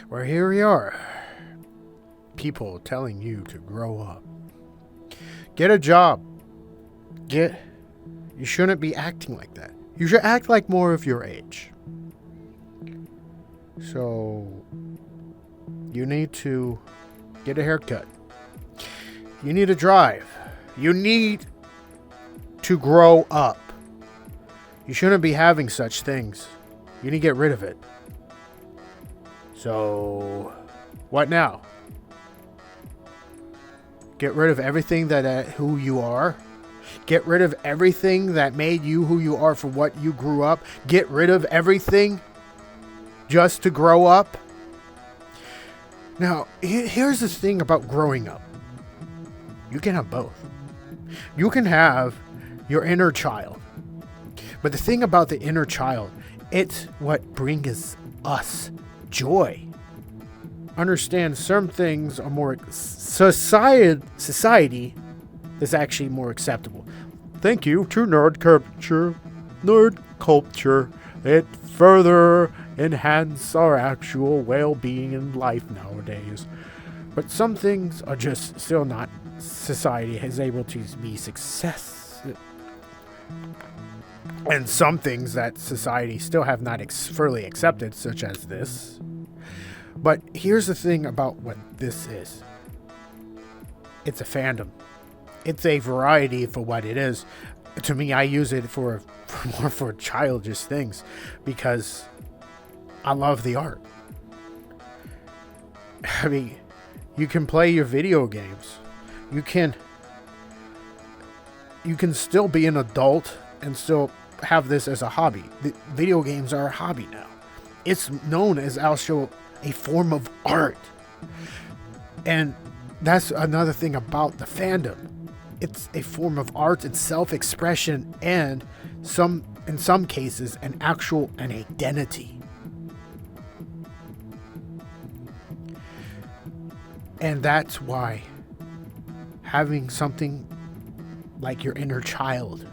Well, here we are. People telling you to grow up. Get a job. You shouldn't be acting like that. You should act like more of your age. So, you need to get a haircut. You need to drive. You need to grow up. You shouldn't be having such things. You need to get rid of it. So, what now? Get rid of everything that who you are. Get rid of everything that made you who you are for what you grew up. Get rid of everything just to grow up. Now, here's the thing about growing up. You can have both. You can have your inner child. But the thing about the inner child, it's what brings us joy. Understand some things are more society is actually more acceptable. Thank you to nerd culture. It further enhances our actual well-being in life nowadays. But some things are just still not society is able to be success. And some things that society still have not fully accepted, such as this. But here's the thing about what this is. It's a fandom. It's a variety for what it is. To me, I use it for more for childish things because I love the art. I mean, you can play your video games. You can still be an adult and still have this as a hobby. The video games are a hobby now. It's known as also a form of art. And that's another thing about the fandom. It's a form of art and self-expression and in some cases an identity. And that's why having something like your inner child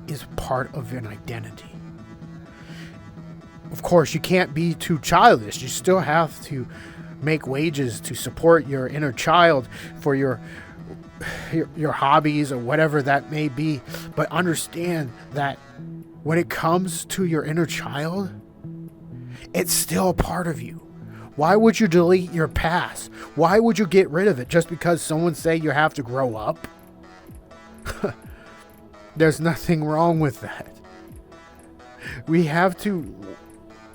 is part of an identity. Of course, you can't be too childish. You still have to make wages to support your inner child for your hobbies or whatever that may be. But understand that when it comes to your inner child, it's still a part of you. Why would you delete your past? Why would you get rid of it just because someone say you have to grow up? There's nothing wrong with that. We have to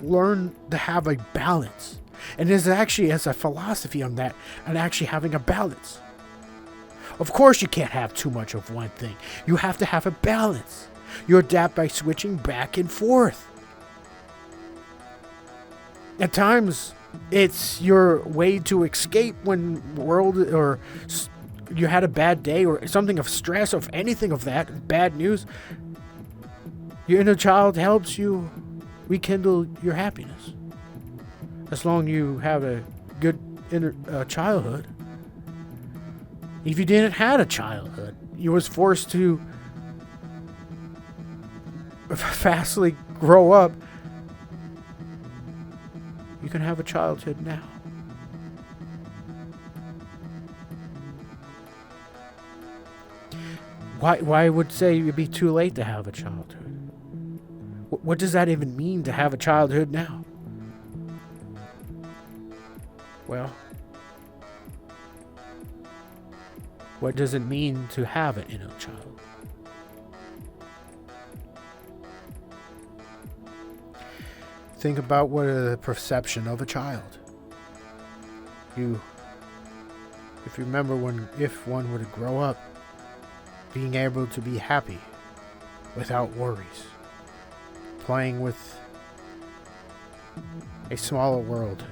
learn to have a balance. And there's actually a philosophy on that, and actually having a balance. Of course you can't have too much of one thing. You have to have a balance. You adapt by switching back and forth. At times, it's your way to escape when you had a bad day or something of stress or anything of that, bad news. Your inner child helps you rekindle your happiness. As long as you have a good inner childhood. If you didn't have a childhood, you was forced to fastly grow up, you can have a childhood now. Why would say it'd be too late to have a childhood? What does that even mean to have a childhood now? Well, what does it mean to have an inner child? Think about what the perception of a child. If you remember if one were to grow up, being able to be happy without worries, playing with a smaller world,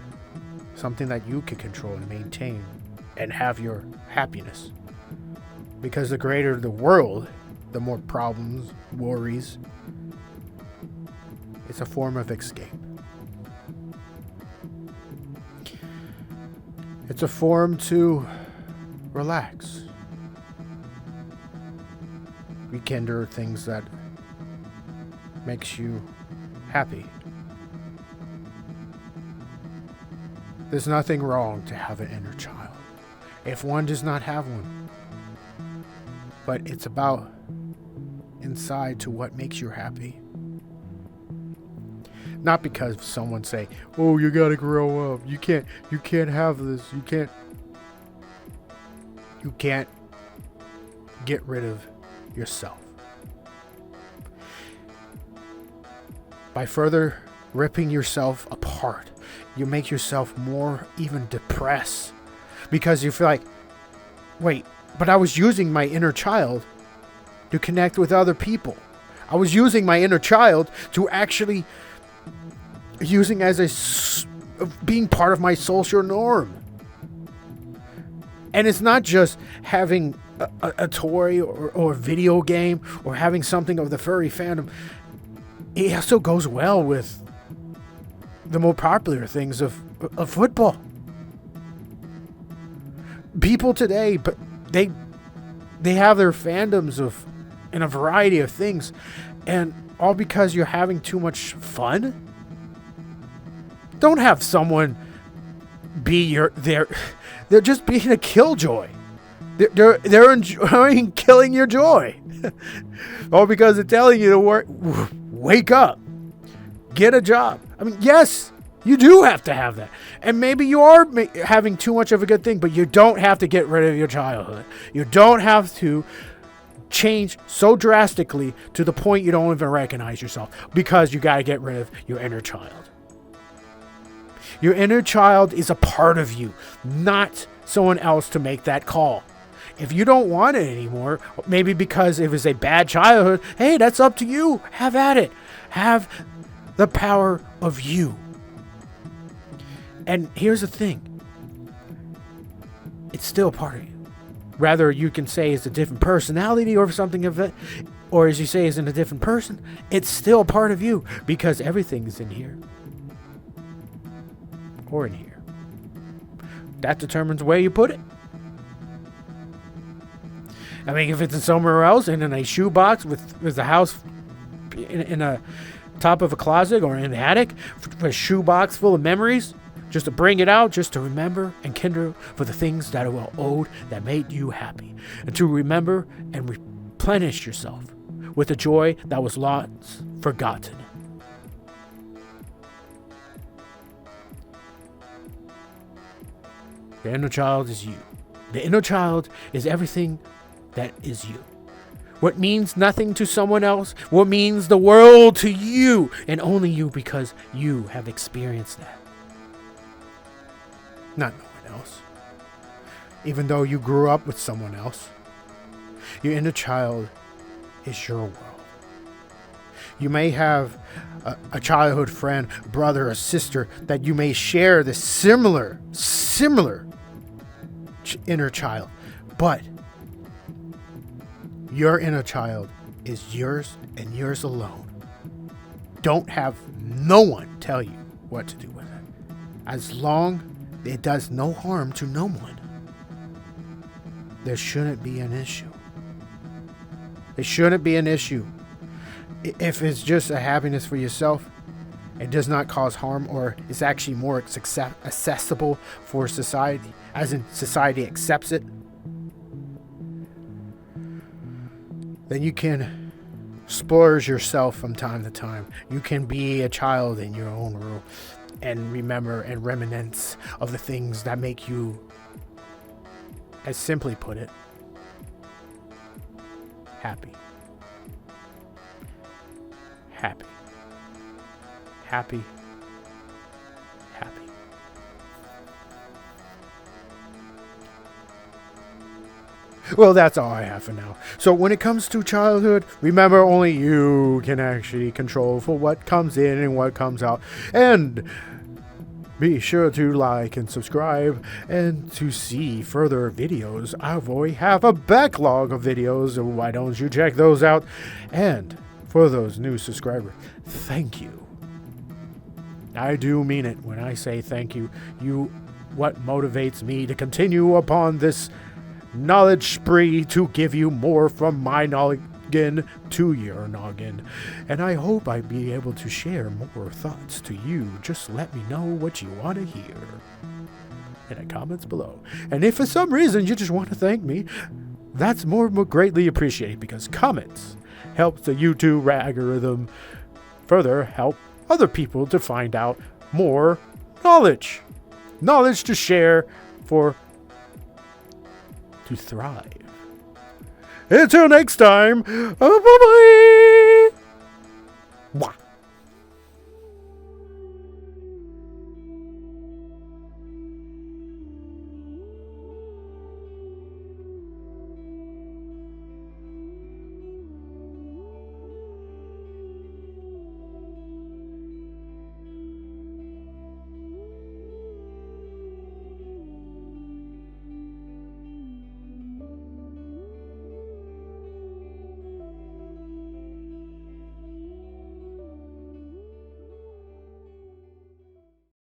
something that you can control and maintain and have your happiness. Because the greater the world, the more problems, worries. It's a form of escape. It's a form to relax. Rekindle things that makes you happy. There's nothing wrong to have an inner child if one does not have one. But it's about inside to what makes you happy. Not because someone say, "Oh, you gotta grow up. You can't have this. You can't get rid of yourself." By further ripping yourself apart, you make yourself more even depressed because you feel like, wait, but I was using my inner child to connect with other people. I was using my inner child to actually using as being part of my social norm. And it's not just having a toy or a video game or having something of the furry fandom. It also goes well with the more popular things of football. People today, but they have their fandoms in a variety of things, and all because you're having too much fun. Don't have someone be they're just being a killjoy. They're enjoying killing your joy. All because they're telling you to wake up, get a job. I mean, yes, you do have to have that. And maybe you are having too much of a good thing, but you don't have to get rid of your childhood. You don't have to change so drastically to the point you don't even recognize yourself because you got to get rid of your inner child. Your inner child is a part of you, not someone else to make that call. If you don't want it anymore, maybe because it was a bad childhood, hey, that's up to you. Have at it. Have the power of you. And here's the thing. It's still a part of you. Rather, you can say it's a different personality or something of it, or as you say, it's in a different person. It's still a part of you because everything is in here. Or in here. That determines where you put it. I mean, if it's in somewhere else and in a shoebox with the house in a top of a closet or in the attic, a shoebox full of memories, just to bring it out, just to remember and kindle for the things that were old that made you happy, and to remember and replenish yourself with the joy that was long forgotten. The inner child is you. The inner child is everything that is you. What means nothing to someone else, what means the world to you, and only you because you have experienced that. Not no one else. Even though you grew up with someone else, your inner child is your world. You may have a childhood friend, brother, or sister that you may share this similar inner child, but your inner child is yours and yours alone. Don't have no one tell you what to do with it. As long as it does no harm to no one, there shouldn't be an issue. It shouldn't be an issue. If it's just a happiness for yourself, it does not cause harm, or is actually more accessible for society, as in society accepts it, then you can splurge yourself from time to time. You can be a child in your own world and remember and reminisce of the things that make you, as simply put it, happy. Happy. Happy. Happy. Well, that's all I have for now. So when it comes to childhood, remember only you can actually control for what comes in and what comes out. And be sure to like and subscribe, and to see further videos. I already have a backlog of videos, so why don't you check those out? And for those new subscribers, thank you. I do mean it when I say thank you. You what motivates me to continue upon this knowledge spree, to give you more from my noggin to your noggin. And I hope I'll be able to share more thoughts to you. Just let me know what you want to hear. in the comments below. And if for some reason you just want to thank me, that's more greatly appreciated, because comments help the YouTube algorithm further help other people to find out more knowledge to share to thrive. Until next time, bye-bye.